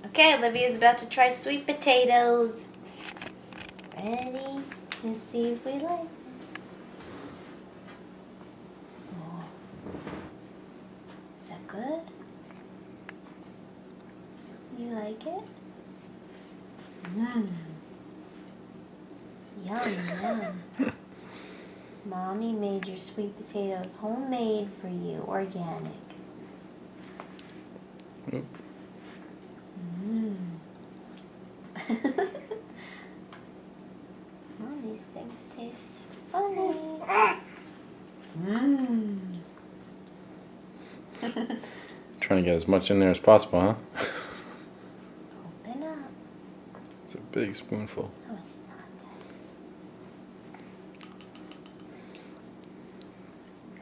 Okay, Olivia's about to try sweet potatoes. Ready? Let's see if we like it. Oh. Is that good? You like it? Mmm. Yum, yum. Mommy made your sweet potatoes homemade for you, organic. Oops. Mmm. Oh, these things taste funny. Mmm. Trying to get as much in there as possible, huh? Open up. It's a big spoonful. Oh, it's not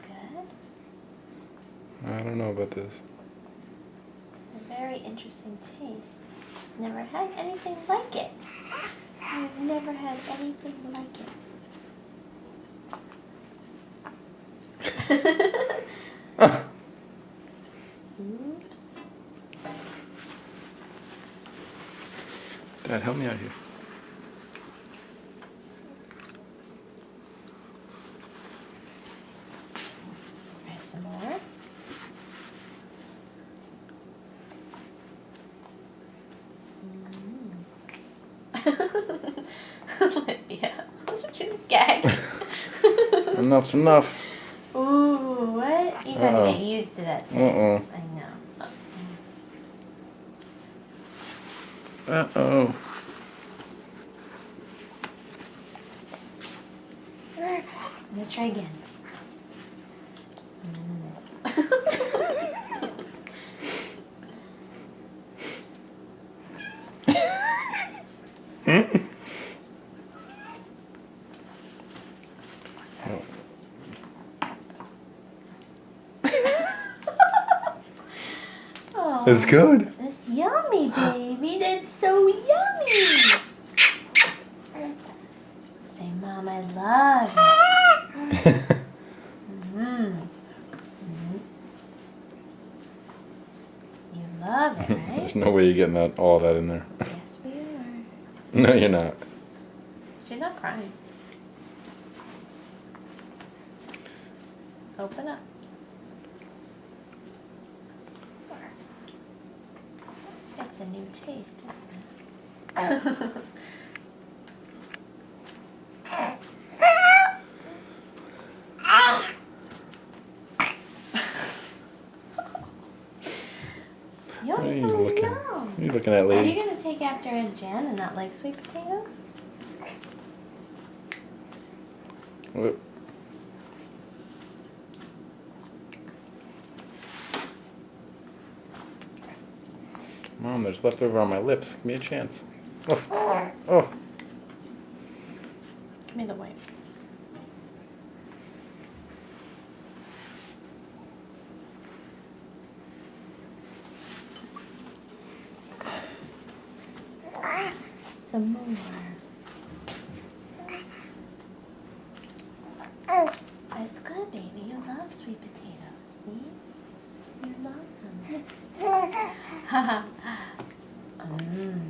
that. Good. I don't know about this. It's a very interesting taste. Never had anything like it. I've never had anything like it. Oops. Dad, help me out here. Try some more. Olivia, she's gagging. Enough's enough. Ooh, what? You gotta get used to that taste. I know. Uh-oh. Let's try again. Oh, It's good. it's yummy, baby. That's so yummy. Say, Mom, I love it. You love it, right? There's no way you're getting all that in there. Yes, we are. No, you're not. She's not crying. Open up. It's a new taste, isn't it? What are you looking at? What are you looking at, Are lady? you gonna take after Aunt Jan and not like sweet potatoes? What? Mom, there's leftover on my lips. Give me a chance. Oh. Oh. Give me the white. Some more. That's good, baby. You love sweet potatoes. See? You love them. Mmm.